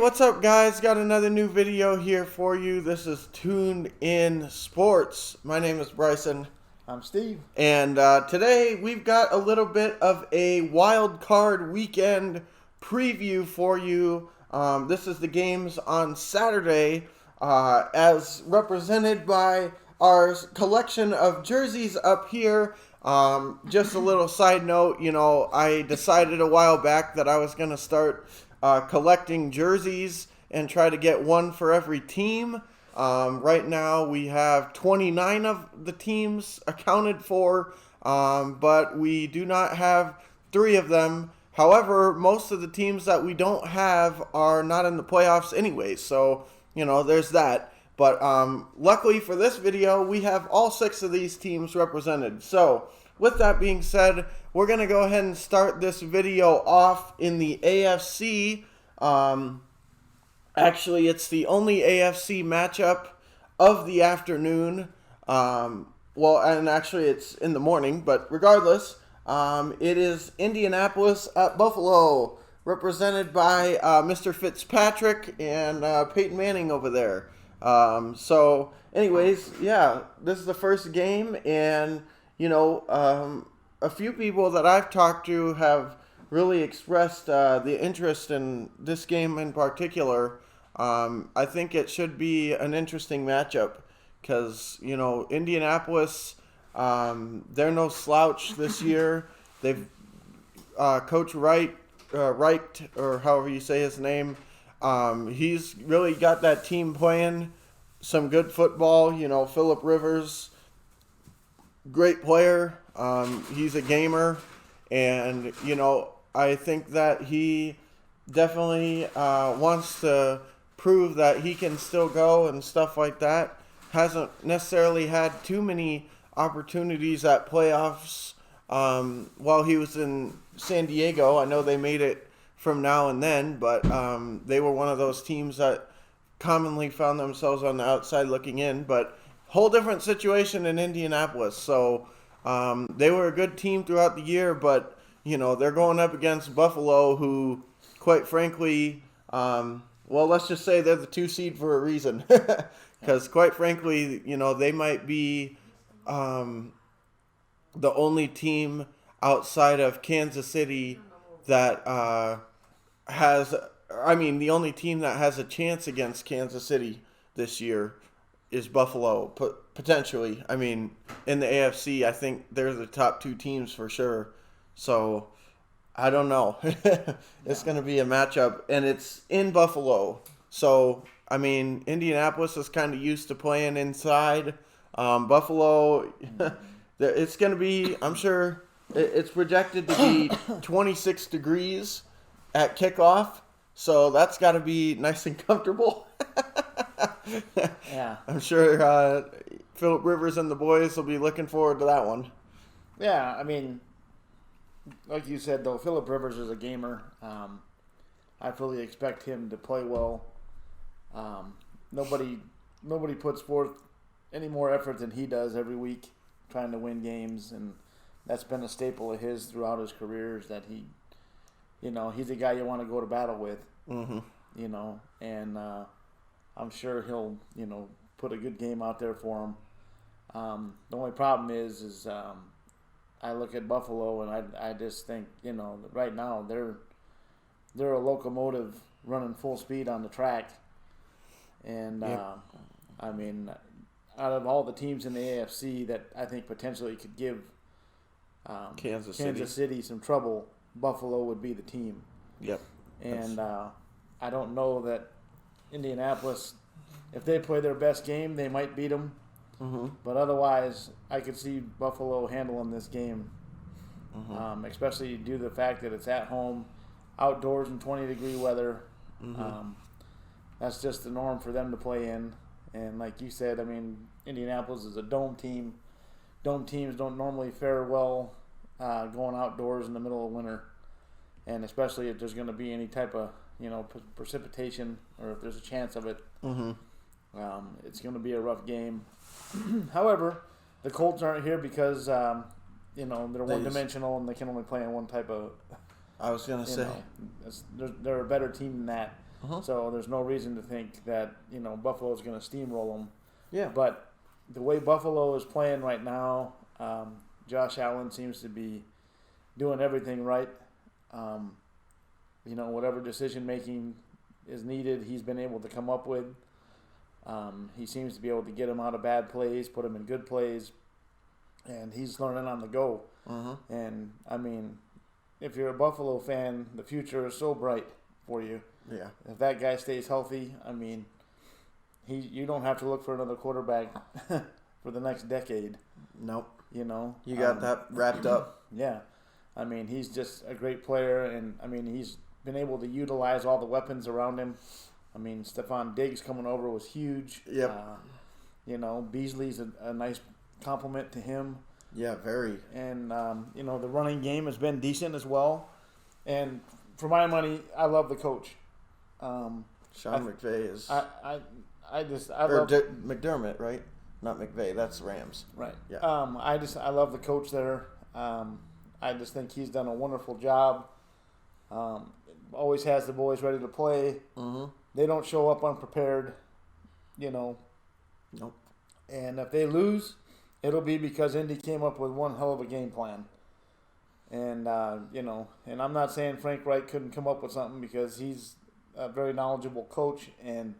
what's up, guys? Got another new video here for you. This is Tuned In Sports. My name is Bryson. I'm Steve. And today we've got a little bit of a wild card weekend preview for you. This is the games on Saturday as represented by our collection of jerseys up here. Just a little side note, I decided a while back that I was going to start collecting jerseys and try to get one for every team. Right now we have 29 of the teams accounted for, but we do not have 3 of them. However, most of the teams that we don't have are not in the playoffs anyway, so, there's that. But luckily for this video, we have all 6 of these teams represented. So, with that being said, we're going to go ahead and start this video off in the AFC. Actually, it's the only AFC matchup of the afternoon. And actually it's in the morning, but regardless, it is Indianapolis at Buffalo, represented by Mr. Fitzpatrick and Peyton Manning over there. So, anyways, yeah, this is the first game, and a few people that I've talked to have really expressed the interest in this game in particular. I think it should be an interesting matchup because, Indianapolis, they're no slouch this year. They've Coach Wright, or however you say his name, he's really got that team playing some good football. Phillip Rivers, great player. He's a gamer, and I think that he definitely wants to prove that he can still go and stuff like that. Hasn't necessarily had too many opportunities at playoffs while he was in San Diego. I know they made it from now and then, but they were one of those teams that commonly found themselves on the outside looking in. But whole different situation in Indianapolis. So they were a good team throughout the year, but they're going up against Buffalo, who, quite frankly, let's just say they're the 2 seed for a reason. Because, quite frankly, they might be the only team outside of Kansas City that the only team that has a chance against Kansas City this year is Buffalo, potentially. In the AFC, I think they're the top 2 teams for sure. So, I don't know. It's going to be a matchup, and it's in Buffalo. So, Indianapolis is kind of used to playing inside. Buffalo, it's going to be, I'm sure, it's projected to be 26 degrees at kickoff. So, that's got to be nice and comfortable. Yeah. I'm sure Phillip Rivers and the boys will be looking forward to that one. Yeah, like you said, though, Phillip Rivers is a gamer. I fully expect him to play well. Nobody puts forth any more effort than he does every week trying to win games, and that's been a staple of his throughout his career, is that he's a guy you want to go to battle with. Mm-hmm. And I'm sure he'll, put a good game out there for him. The only problem is I look at Buffalo and I just think, right now they're a locomotive running full speed on the track. And, yep. Out of all the teams in the AFC that I think potentially could give Kansas City some trouble, Buffalo would be the team. Yep. And I don't know that Indianapolis, if they play their best game, they might beat them. Mm-hmm. But otherwise, I could see Buffalo handling this game, especially due to the fact that it's at home, outdoors in 20-degree weather. Mm-hmm. That's just the norm for them to play in. And like you said, Indianapolis is a dome team. Dome teams don't normally fare well going outdoors in the middle of winter. And especially if there's going to be any type of, precipitation, or if there's a chance of it. Mm-hmm. It's going to be a rough game. However, the Colts aren't here because, they're one-dimensional and they can only play in one type of. I was going to say. They're a better team than that. So there's no reason to think that, Buffalo's going to steamroll them. Yeah. But the way Buffalo is playing right now, Josh Allen seems to be doing everything right. Whatever decision making is needed, he's been able to come up with. He seems to be able to get him out of bad plays, put him in good plays, and he's learning on the go. And I mean, if you're a Buffalo fan, the future is so bright for you. Yeah. If that guy stays healthy, I mean, you don't have to look for another quarterback for the next decade. Nope. You got that wrapped up. Yeah. I mean, he's just a great player, and I mean, he's been able to utilize all the weapons around him. I mean, Stephon Diggs coming over was huge. Yep. Beasley's a nice compliment to him. Yeah, very. And, the running game has been decent as well. And for my money, I love the coach. Sean McVay is... I love... McDermott, right? Not McVay. That's Rams. Right. Yeah. I love the coach there. I just think he's done a wonderful job. Always has the boys ready to play. They don't show up unprepared, Nope. And if they lose, it'll be because Indy came up with one hell of a game plan. And, and I'm not saying Frank Reich couldn't come up with something, because he's a very knowledgeable coach and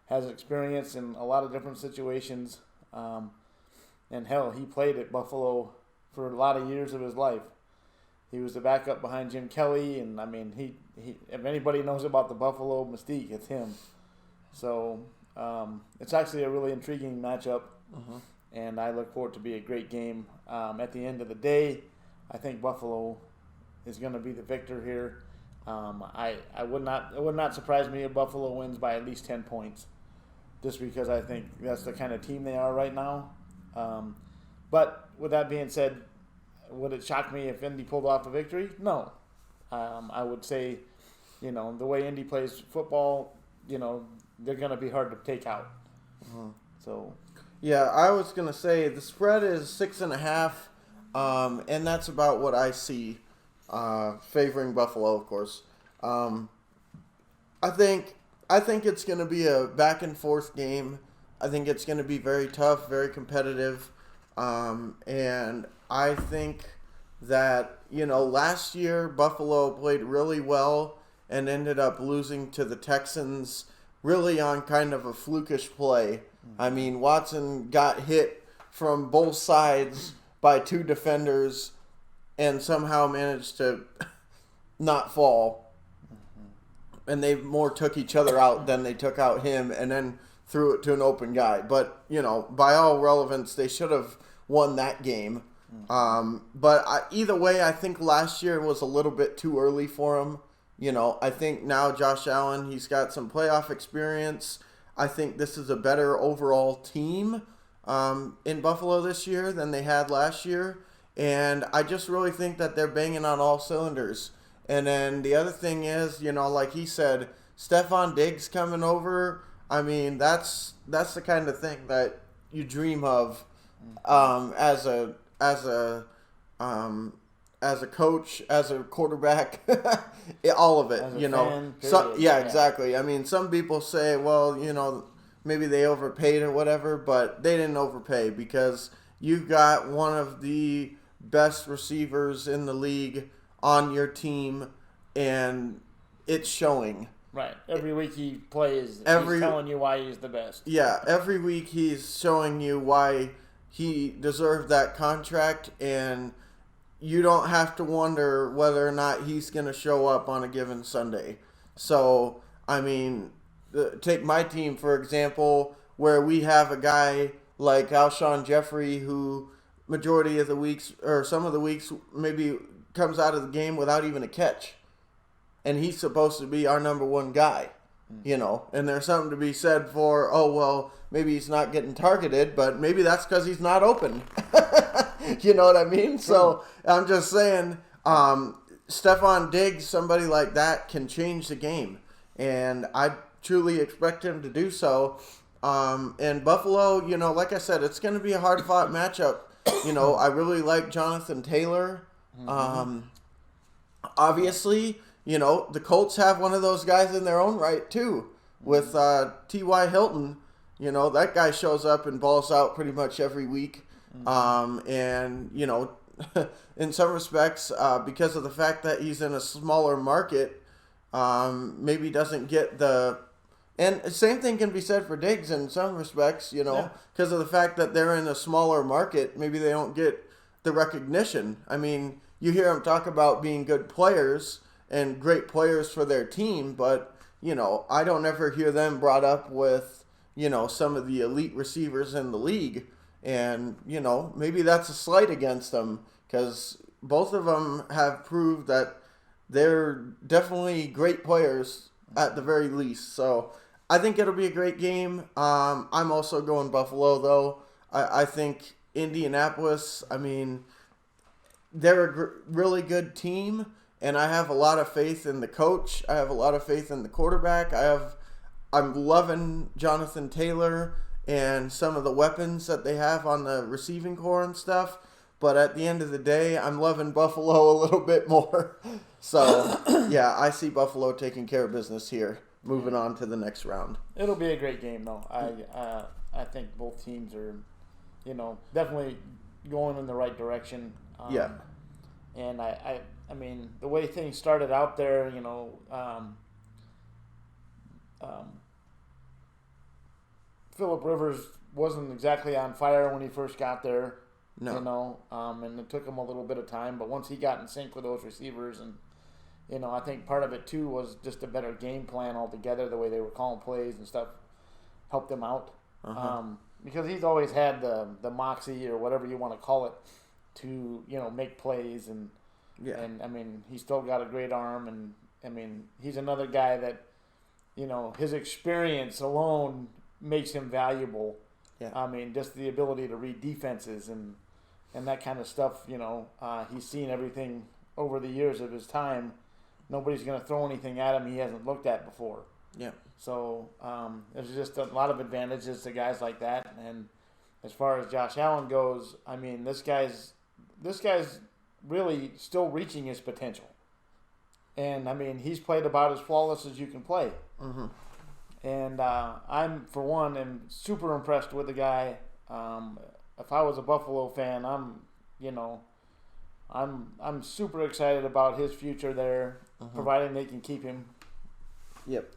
has experience in a lot of different situations. And hell, he played at Buffalo for a lot of years of his life. He was the backup behind Jim Kelly, and I mean, he if anybody knows about the Buffalo mystique, it's him. So it's actually a really intriguing matchup, and I look forward to be a great game. At the end of the day, I think Buffalo is going to be the victor here. It would not surprise me if Buffalo wins by at least 10 points, just because I think that's the kind of team they are right now. But with that being said, would it shock me if Indy pulled off a victory? No. I would say, the way Indy plays football, they're going to be hard to take out. So, yeah, I was going to say the spread is 6.5, and that's about what I see, favoring Buffalo, of course. I think it's going to be a back and forth game. I think it's going to be very tough, very competitive, and I think that, last year Buffalo played really well and ended up losing to the Texans really on kind of a flukish play. I mean, Watson got hit from both sides by two defenders and somehow managed to not fall. And they more took each other out than they took out him, and then threw it to an open guy. But, by all relevance, they should have won that game. But either way, I think last year was a little bit too early for him. I think now Josh Allen, he's got some playoff experience. I think this is a better overall team in Buffalo this year than they had last year. And I just really think that they're banging on all cylinders. And then the other thing is, like he said, Stephon Diggs coming over. I mean, that's the kind of thing that you dream of as a coach, as a quarterback, all of it, Fan, exactly. I mean, some people say, well, maybe they overpaid or whatever, but they didn't overpay, because you've got one of the best receivers in the league on your team, and it's showing. Right. Every week he plays, he's telling you why he's the best. Yeah, every week he's showing you why he deserved that contract, and you don't have to wonder whether or not he's going to show up on a given Sunday. So, I mean, take my team, for example, where we have a guy like Alshon Jeffrey who majority of the weeks, or some of the weeks, maybe comes out of the game without even a catch. And he's supposed to be our number one guy, and there's something to be said for, maybe he's not getting targeted, but maybe that's because he's not open. You know what I mean? So I'm just saying, Stephon Diggs, somebody like that, can change the game. And I truly expect him to do so. And Buffalo, like I said, it's going to be a hard-fought matchup. I really like Jonathan Taylor. Obviously, the Colts have one of those guys in their own right too, with T.Y. Hilton. That guy shows up and balls out pretty much every week. And in some respects, because of the fact that he's in a smaller market, maybe doesn't get the. And the same thing can be said for Diggs in some respects, because of the fact that they're in a smaller market, maybe they don't get the recognition. I mean, you hear them talk about being good players and great players for their team, but, I don't ever hear them brought up with, some of the elite receivers in the league. And, maybe that's a slight against them because both of them have proved that they're definitely great players at the very least. So I think it'll be a great game. I'm also going Buffalo, though. I think Indianapolis, they're a really good team, and I have a lot of faith in the coach. I have a lot of faith in the quarterback. I'm loving Jonathan Taylor and some of the weapons that they have on the receiving core and stuff. But at the end of the day, I'm loving Buffalo a little bit more. So, yeah, I see Buffalo taking care of business here. Moving on to the next round. It'll be a great game, though. I think both teams are, definitely going in the right direction. Yeah. And I mean, the way things started out there, Phillip Rivers wasn't exactly on fire when he first got there. No. And it took him a little bit of time, but once he got in sync with those receivers, and I think part of it too was just a better game plan altogether. The way they were calling plays and stuff helped them out. Because he's always had the moxie or whatever you want to call it to make plays, and he's still got a great arm, and he's another guy that his experience alone makes him valuable. Yeah. Just the ability to read defenses and that kind of stuff. He's seen everything over the years of his time. Nobody's going to throw anything at him he hasn't looked at before. Yeah. So there's just a lot of advantages to guys like that. And as far as Josh Allen goes, this guy's really still reaching his potential. And he's played about as flawless as you can play. Mm-hmm. And I'm, for one, am super impressed with the guy. If I was a Buffalo fan, I'm super excited about his future there, providing they can keep him. Yep.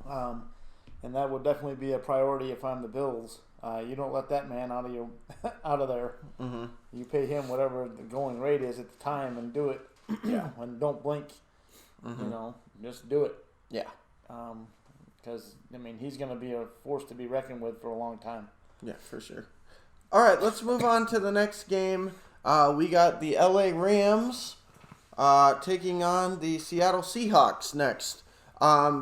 And that would definitely be a priority if I'm the Bills. You don't let that man out of there. Mm-hmm. You pay him whatever the going rate is at the time and do it. Yeah. And don't blink. Mm-hmm. Just do it. Yeah. Because, he's going to be a force to be reckoned with for a long time. Yeah, for sure. All right, let's move on to the next game. We got the LA Rams taking on the Seattle Seahawks next.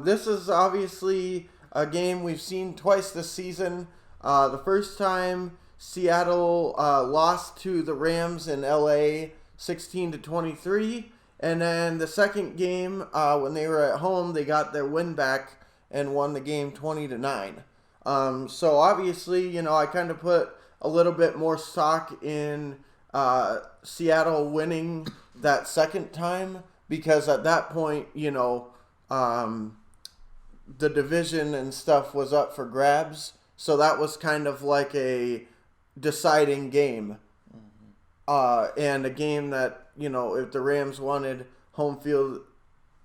This is obviously a game we've seen twice this season. The first time Seattle lost to the Rams in LA 16-23. And then the second game, when they were at home, they got their win back and won the game 20-9. So obviously, I kind of put a little bit more stock in Seattle winning that second time because at that point, the division and stuff was up for grabs. So that was kind of like a deciding game. And a game that, if the Rams wanted home field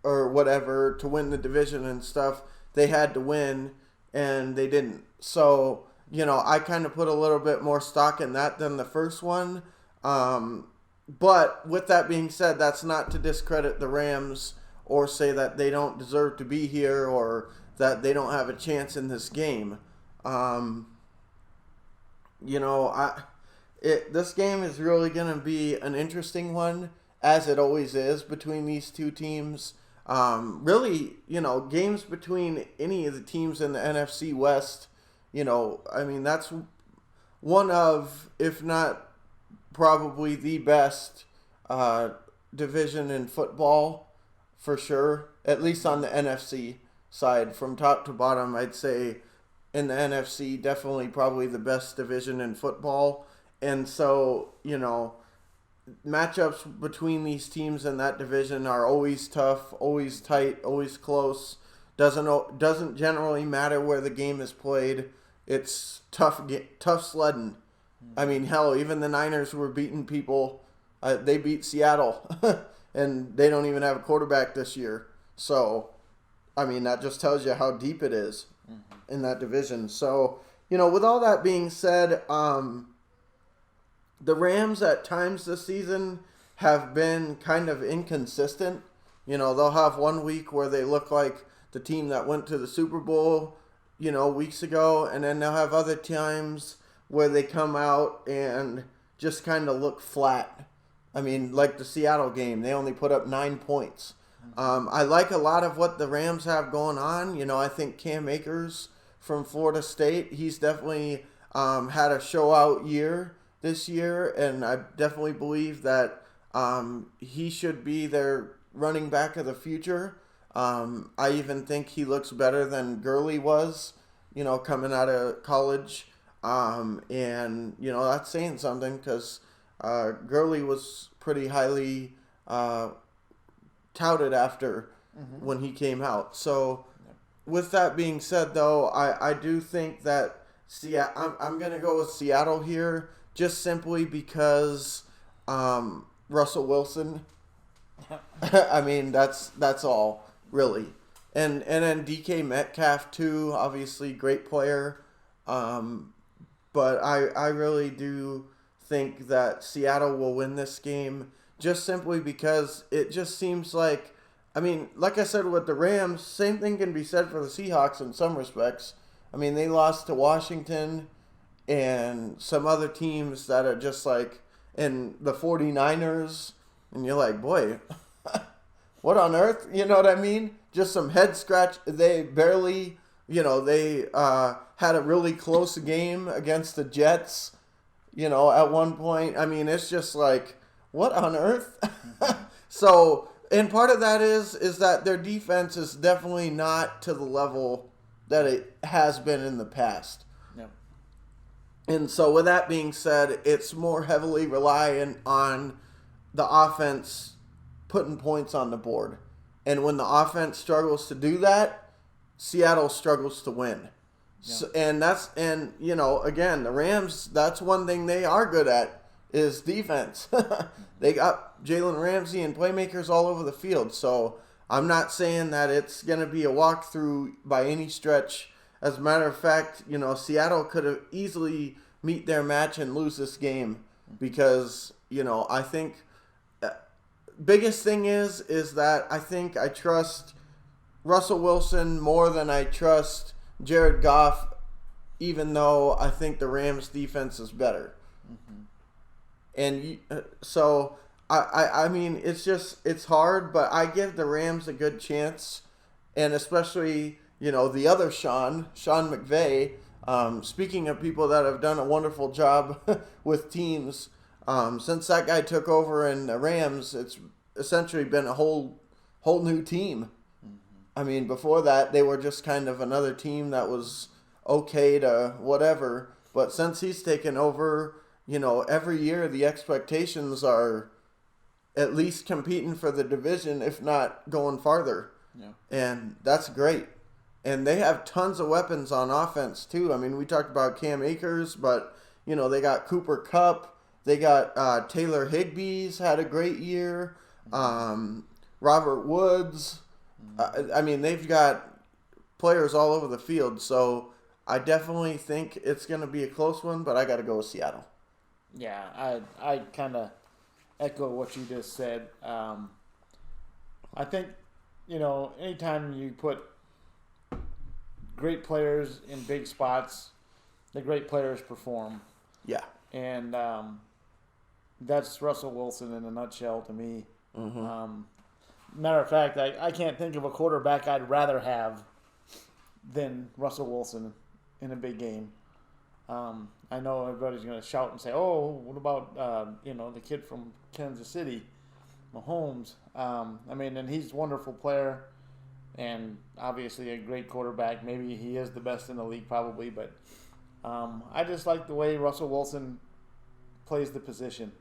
or whatever to win the division and stuff, they had to win, and they didn't. So, I kind of put a little bit more stock in that than the first one. But with that being said, that's not to discredit the Rams or say that they don't deserve to be here or that they don't have a chance in this game. This game is really going to be an interesting one, as it always is between these two teams. Really, games between any of the teams in the NFC West, that's one of, if not probably the best division in football, for sure. At least on the NFC side. From top to bottom, I'd say in the NFC, definitely probably the best division in football. And so, matchups between these teams in that division are always tough, always tight, always close. Doesn't generally matter where the game is played. It's tough sledding. I mean, hell, even the Niners were beating people. They beat Seattle, and they don't even have a quarterback this year. So, I mean, that just tells you how deep it is in that division. So, with all that being said, the Rams at times this season have been kind of inconsistent. They'll have one week where they look like the team that went to the Super Bowl, weeks ago, and then they'll have other times where they come out and just kind of look flat. I mean, like the Seattle game, they only put up 9 points. I like a lot of what the Rams have going on. I think Cam Akers from Florida State, he's definitely had a show-out year this year, and I definitely believe that he should be their running back of the future. I even think he looks better than Gurley was, coming out of college. And, that's saying something because Gurley was pretty highly touted after when he came out. So, with that being said, though, I do think that I'm going to go with Seattle here just simply because Russell Wilson. I mean, that's all, really. And then DK Metcalf, too, obviously great player. But I really do think that Seattle will win this game just simply because it just seems like, I mean, like I said with the Rams, same thing can be said for the Seahawks in some respects. I mean, they lost to Washington and some other teams that are just like, and the 49ers, and you're like, boy, what on earth? You know what I mean? Just some head scratch. They barely, they had a really close game against the Jets, at one point. I mean, it's just like, what on earth? So, and part of that is that their defense is definitely not to the level that it has been in the past. Yep. And so with that being said, it's more heavily reliant on the offense putting points on the board. And when the offense struggles to do that, Seattle struggles to win. Yeah. So, and again, the Rams, that's one thing they are good at is defense. They got Jalen Ramsey and playmakers all over the field. So I'm not saying that it's going to be a walkthrough by any stretch. As a matter of fact, Seattle could have easily meet their match and lose this game because, I think biggest thing is that I think I trust Russell Wilson more than I trust Jared Goff, even though I think the Rams defense is better. Mm-hmm. And so I mean, it's hard, but I give the Rams a good chance, and especially, the other Sean McVay. Speaking of people that have done a wonderful job with teams, since that guy took over in the Rams, it's essentially been a whole new team. Mm-hmm. I mean, before that, they were just kind of another team that was okay to whatever. But since he's taken over, every year the expectations are at least competing for the division, if not going farther. Yeah. And that's great. And they have tons of weapons on offense, too. I mean, we talked about Cam Akers, but, they got Cooper Kupp. They got Taylor Higbee's had a great year. Robert Woods. I mean, they've got players all over the field. So I definitely think it's going to be a close one, but I got to go with Seattle. Yeah, I kind of echo what you just said. I think, anytime you put great players in big spots, the great players perform. Yeah. And that's Russell Wilson in a nutshell to me. Mm-hmm. Matter of fact, I can't think of a quarterback I'd rather have than Russell Wilson in a big game. I know everybody's going to shout and say, oh, what about, the kid from Kansas City, Mahomes? And he's a wonderful player and obviously a great quarterback. Maybe he is the best in the league probably, but I just like the way Russell Wilson plays the position.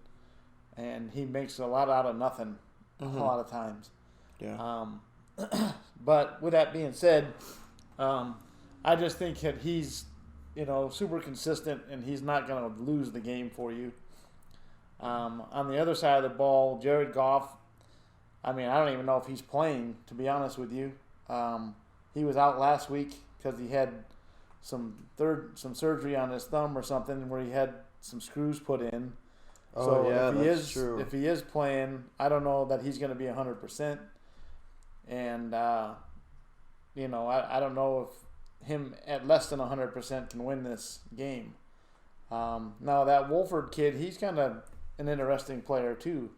and he makes a lot out of nothing a lot of times. Yeah. But with that being said, I just think that he's, super consistent, and he's not going to lose the game for you. On the other side of the ball, Jared Goff, I don't even know if he's playing, to be honest with you. He was out last week because he had some surgery on his thumb or something where he had some screws put in. Oh, so yeah, that's true. If he is playing, I don't know that he's going to be 100%. And, I don't know if him at less than 100% can win this game. Now, that Wolford kid, he's kind of an interesting player, too.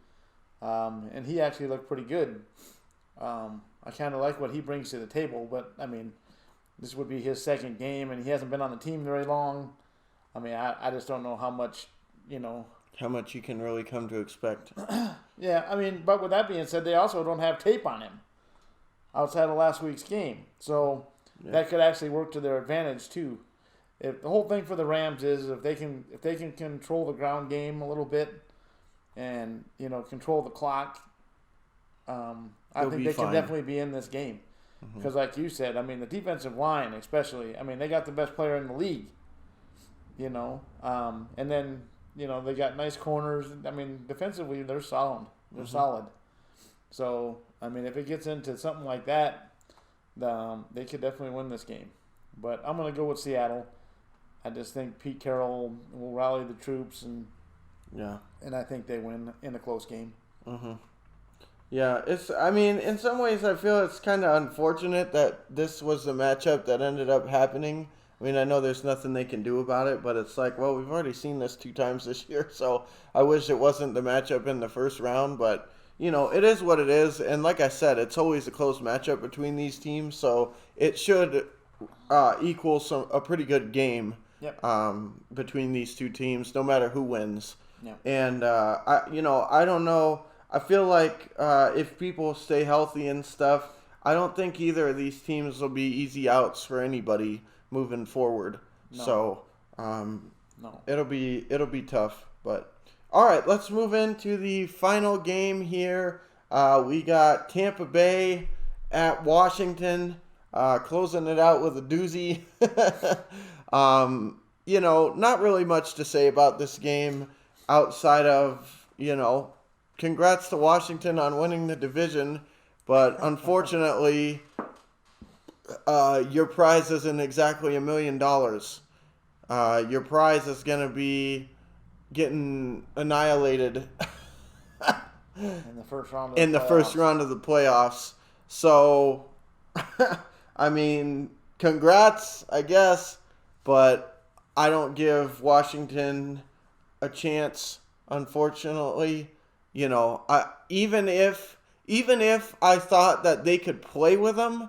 And he actually looked pretty good. I kind of like what he brings to the table, but, this would be his second game, and he hasn't been on the team very long. I just don't know how much, How much you can really come to expect. Yeah, but with that being said, they also don't have tape on him outside of last week's game. So that could actually work to their advantage, too. If the whole thing for the Rams is if they can control the ground game a little bit and, control the clock, I think they can definitely be in this game. Because like you said, the defensive line especially, they got the best player in the league, and then, they got nice corners. Defensively, they're solid. They're solid. So, if it gets into something like that, they could definitely win this game. But I'm going to go with Seattle. I just think Pete Carroll will rally the troops, and I think they win in a close game. Yeah, in some ways I feel it's kind of unfortunate that this was the matchup that ended up happening. I know there's nothing they can do about it, but it's like, well, we've already seen this 2 times this year, so I wish it wasn't the matchup in the first round, but, it is what it is, and like I said, it's always a close matchup between these teams, so it should equal a pretty good game between these 2 teams, no matter who wins. Yep. And, I don't know. I feel like if people stay healthy and stuff, I don't think either of these teams will be easy outs for anybody moving forward. No. So no. it'll be tough. But all right, let's move into the final game here. We got Tampa Bay at Washington, closing it out with a doozy. Not really much to say about this game outside of, congrats to Washington on winning the division, but unfortunately, your prize isn't exactly $1 million. Your prize is going to be getting annihilated in the first round of the playoffs. So, congrats, I guess, but I don't give Washington a chance, unfortunately. Even if I thought that they could play with them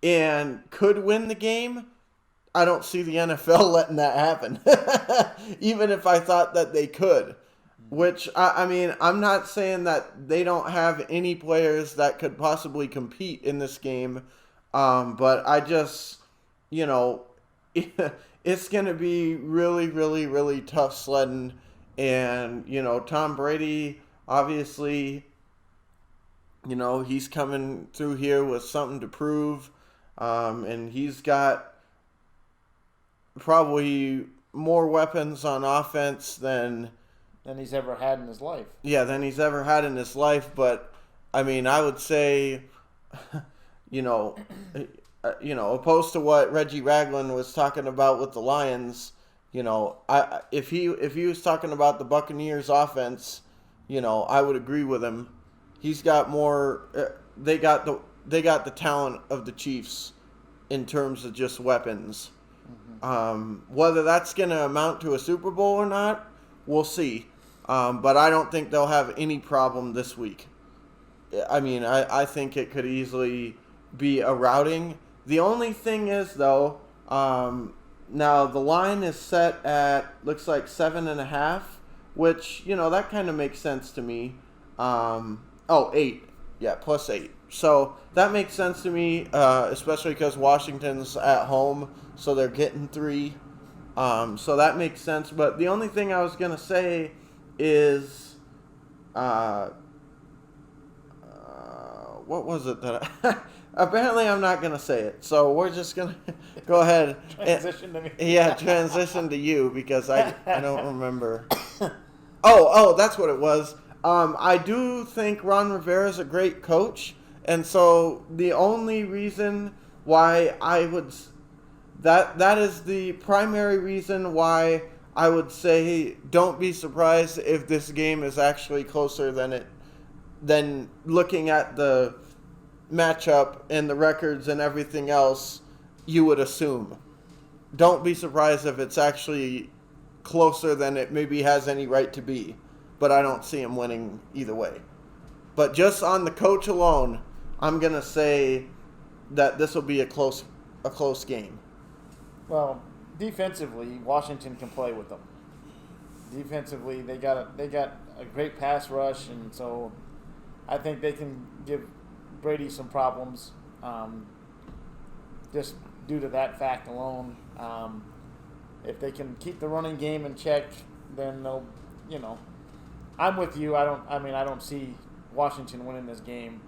and could win the game, I don't see the NFL letting that happen. Even if I thought that they could, which I'm not saying that they don't have any players that could possibly compete in this game, but I just, it's going to be really, really, really tough sledding. And, Tom Brady, obviously, he's coming through here with something to prove. And he's got probably more weapons on offense than he's ever had in his life. Yeah, than he's ever had in his life. But, I would say, opposed to what Reggie Ragland was talking about with the Lions, if he was talking about the Buccaneers offense, I would agree with him. He's got more. They got the talent of the Chiefs in terms of just weapons. Whether that's going to amount to a Super Bowl or not, we'll see. But I don't think they'll have any problem this week. I think it could easily be a routing. The only thing is, though, now the line is set at, looks like 7.5, which, that kind of makes sense to me. 8. Yeah, +8. So that makes sense to me, especially because Washington's at home, so they're getting 3. So that makes sense. But the only thing I was going to say is, what was it that apparently I'm not going to say it. So we're just going to go ahead. Transition to me. Yeah, transition to you because I don't remember. Oh, that's what it was. I do think Ron Rivera is a great coach. And so the only reason why I would that is the primary reason why I would say don't be surprised if this game is actually closer than looking at the matchup and the records and everything else you would assume. Don't be surprised if it's actually closer than it maybe has any right to be. But I don't see him winning either way. But just on the coach alone, I'm going to say that this will be a close game. Well, defensively, Washington can play with them. Defensively, they got a great pass rush, and so I think they can give Brady some problems, just due to that fact alone. If they can keep the running game in check, then they'll, I'm with you. I don't see Washington winning this game.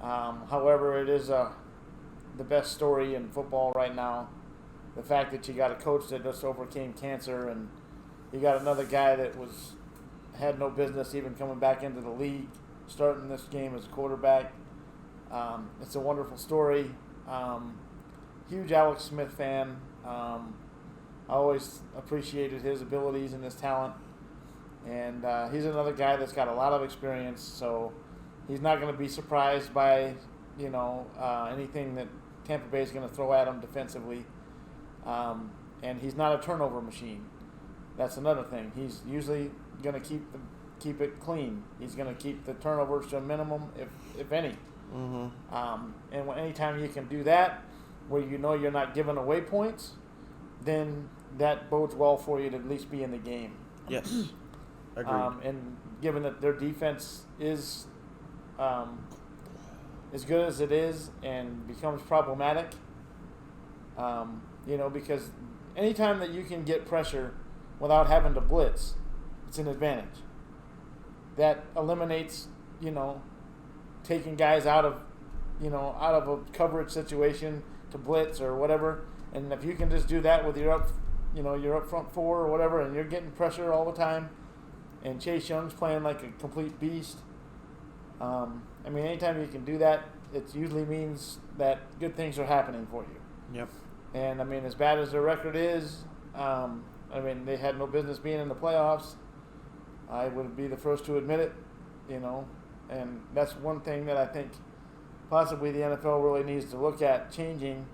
However, it is the best story in football right now. The fact that you got a coach that just overcame cancer, and you got another guy that had no business even coming back into the league, starting this game as a quarterback. It's a wonderful story. Huge Alex Smith fan. I always appreciated his abilities and his talent. And he's another guy that's got a lot of experience, so he's not going to be surprised by, anything that Tampa Bay is going to throw at him defensively. And he's not a turnover machine. That's another thing. He's usually going to keep it clean. He's going to keep the turnovers to a minimum, if any. Mm-hmm. And anytime you can do that, where you're not giving away points, then that bodes well for you to at least be in the game. Yes. Agreed. And given that their defense is as good as it is and becomes problematic, because anytime that you can get pressure without having to blitz, it's an advantage. That eliminates, taking guys out of a coverage situation to blitz or whatever. And if you can just do that with your up front four or whatever, and you're getting pressure all the time, and Chase Young's playing like a complete beast. Anytime you can do that, it usually means that good things are happening for you. Yep. And as bad as their record is, they had no business being in the playoffs. I would be the first to admit it, and that's one thing that I think possibly the NFL really needs to look at changing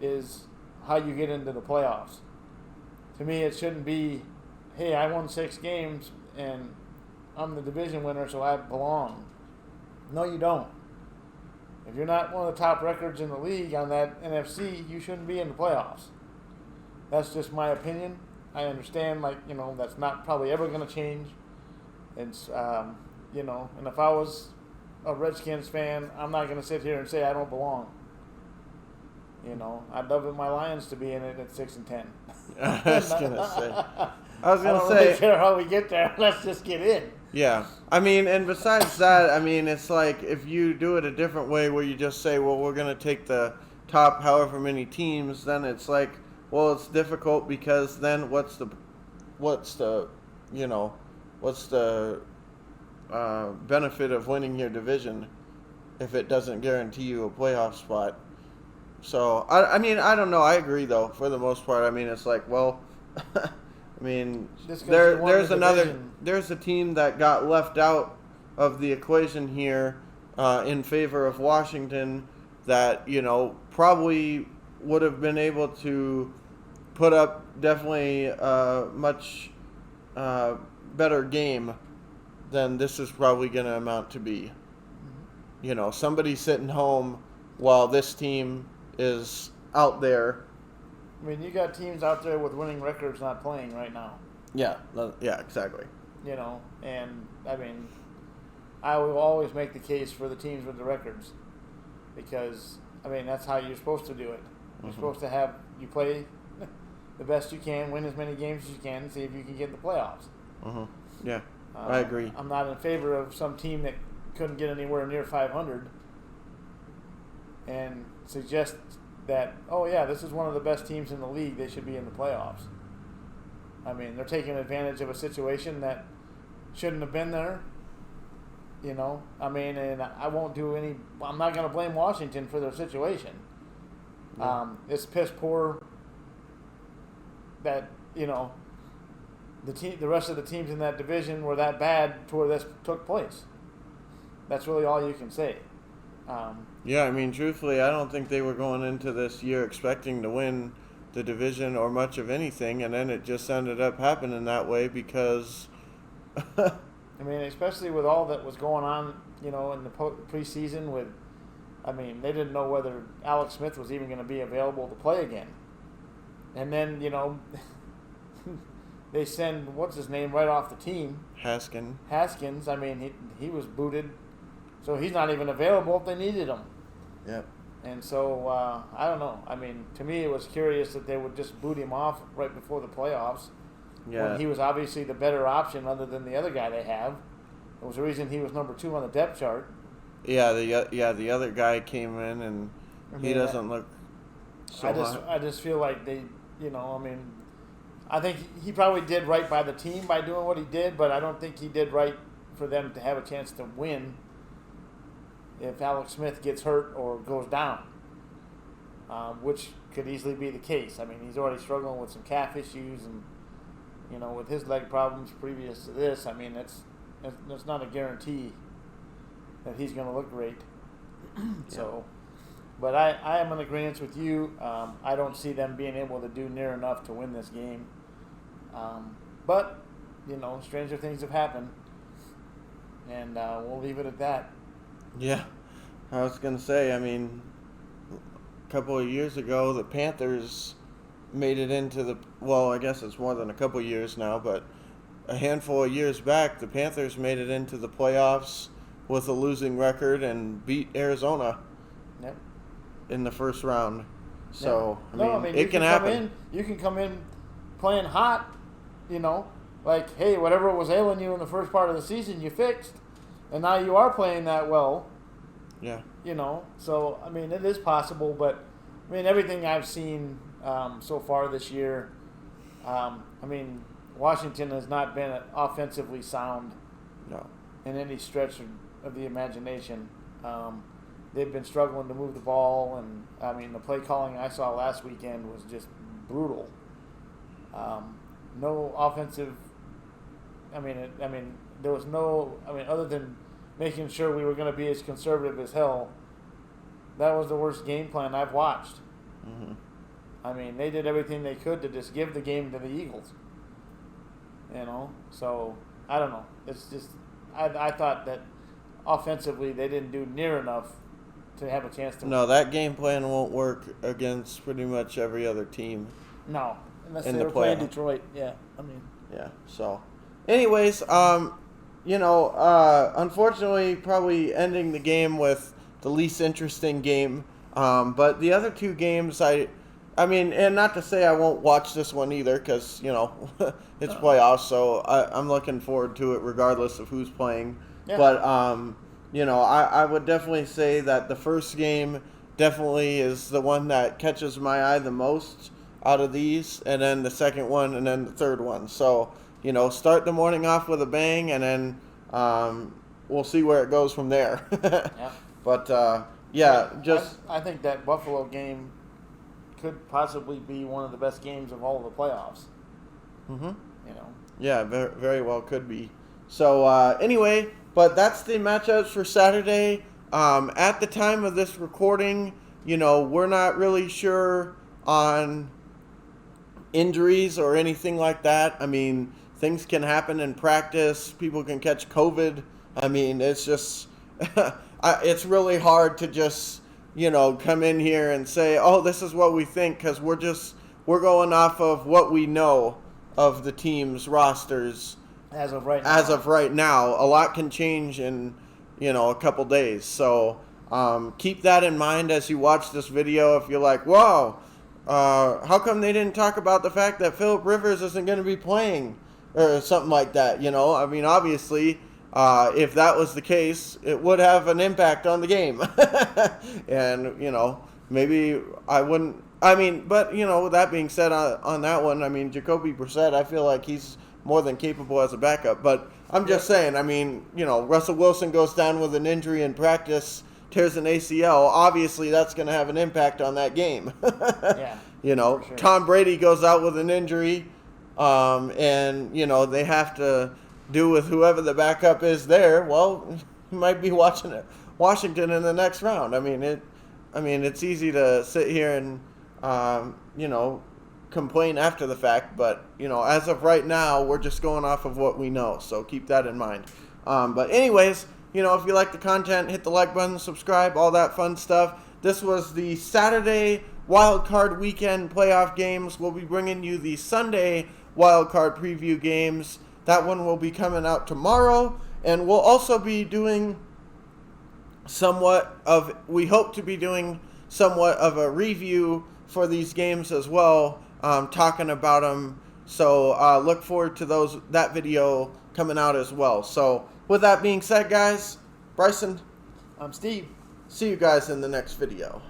is how you get into the playoffs. To me, it shouldn't be, hey, I won 6 games and I'm the division winner, so I belong. No, you don't. If you're not one of the top records in the league on that NFC, you shouldn't be in the playoffs. That's just my opinion. I understand, that's not probably ever going to change. It's, and if I was a Redskins fan, I'm not going to sit here and say I don't belong. I'd love my Lions to be in it at 6-10. I was gonna say. I don't really care how we get there. Let's just get in. Yeah, and besides that, it's like if you do it a different way, where you just say, well, we're gonna take the top however many teams, then it's like, well, it's difficult because then what's the benefit of winning your division if it doesn't guarantee you a playoff spot? So, I don't know. I agree, though, for the most part. It's like, well, there's a team that got left out of the equation here in favor of Washington that, probably would have been able to put up definitely a much better game than this is probably going to amount to be. Somebody sitting home while this team is out there. You got teams out there with winning records not playing right now. Yeah, exactly. And I will always make the case for the teams with the records because, that's how you're supposed to do it. You're supposed to you play the best you can, win as many games as you can, and see if you can get in the playoffs. Yeah. I agree. I'm not in favor of some team that couldn't get anywhere near 500 and suggest that, oh yeah, this is one of the best teams in the league, they should be in the playoffs. I mean, they're taking advantage of a situation that shouldn't have been there. I mean, and I won't do any. I'm not going to blame Washington for their situation. Yeah. It's piss poor that the rest of the teams in that division were that bad to where this took place. That's really all you can say. Yeah, I mean, truthfully, I don't think they were going into this year expecting to win the division or much of anything, and then it just ended up happening that way because. I mean, especially with all that was going on, in the preseason with, I mean, they didn't know whether Alex Smith was even going to be available to play again. And then, they send, what's his name, right off the team. Haskins. I mean, he was booted, so he's not even available if they needed him. Yep. And so, I don't know. I mean, to me, it was curious that they would just boot him off right before the playoffs. Yeah. When he was obviously the better option other than the other guy they have. It was the reason he was number 2 on the depth chart. Yeah, the other guy came in and he doesn't look so hot. I just feel like they, I mean, I think he probably did right by the team by doing what he did, but I don't think he did right for them to have a chance to win if Alex Smith gets hurt or goes down, which could easily be the case. I mean, he's already struggling with some calf issues and, with his leg problems previous to this. I mean, it's not a guarantee that he's going to look great. So, but I am in agreement with you. I don't see them being able to do near enough to win this game. But, stranger things have happened. And we'll leave it at that. Yeah. I was going to say, I mean, a couple of years ago, the Panthers made it into I guess it's more than a couple of years now, but a handful of years back, the Panthers made it into the playoffs with a losing record and beat Arizona in the first round. So, I mean, it can happen. You can come in playing hot, like, hey, whatever was ailing you in the first part of the season, you fixed. And now you are playing that well. Yeah. So, I mean, it is possible, but, I mean, everything I've seen so far this year, I mean, Washington has not been offensively sound in any stretch of the imagination. They've been struggling to move the ball, and, I mean, the play calling I saw last weekend was just brutal. No offensive, there was no, other than making sure we were going to be as conservative as hell, that was the worst game plan I've watched. Mm-hmm. I mean, they did everything they could to just give the game to the Eagles. So I don't know. It's just, I thought that offensively they didn't do near enough to have a chance to. No, that game plan won't work against pretty much every other team. No, unless they were playing Detroit. Yeah, Yeah. So, anyways, unfortunately, probably ending the game with the least interesting game. But the other two games, I mean, and not to say I won't watch this one either, because, it's playoffs, so I'm looking forward to it regardless of who's playing. Yeah. But, I would definitely say that the first game definitely is the one that catches my eye the most out of these, and then the second one, and then the third one. So, start the morning off with a bang, and then we'll see where it goes from there. Yeah. But, I think that Buffalo game could possibly be one of the best games of all of the playoffs. Mm-hmm. Yeah, very, very well could be. So, anyway, but that's the matchups for Saturday. At the time of this recording, we're not really sure on injuries or anything like that. I mean, things can happen in practice. People can catch COVID. I mean, it's just, it's really hard to just, come in here and say, oh, this is what we think, because we're going off of what we know of the team's rosters. As of right now. A lot can change in, a couple days. So keep that in mind as you watch this video. If you're like, whoa, how come they didn't talk about the fact that Phillip Rivers isn't going to be playing? or something like that. I mean, obviously, if that was the case, it would have an impact on the game. And maybe I wouldn't. I mean, but with that being said, on that one, I mean, Jacoby Brissett, I feel like he's more than capable as a backup. But I'm just saying, I mean, Russell Wilson goes down with an injury in practice, tears an ACL. Obviously, that's going to have an impact on that game. Yeah. For sure. Tom Brady goes out with an injury, and they have to do with whoever the backup is there. Well, you might be watching it, Washington in the next round. I mean, it's easy to sit here and complain after the fact, but as of right now, we're just going off of what we know. So keep that in mind. But anyways, if you like the content, hit the like button, subscribe, all that fun stuff. This was the Saturday Wild Card Weekend playoff games. We'll be bringing you the Sunday Wild Card preview games. That one will be coming out tomorrow, and we'll also be doing we hope to be doing somewhat of a review for these games as well, talking about them. So look forward to that video coming out as well. So with that being said, guys, Bryson, I'm Steve. see you guys in the next video.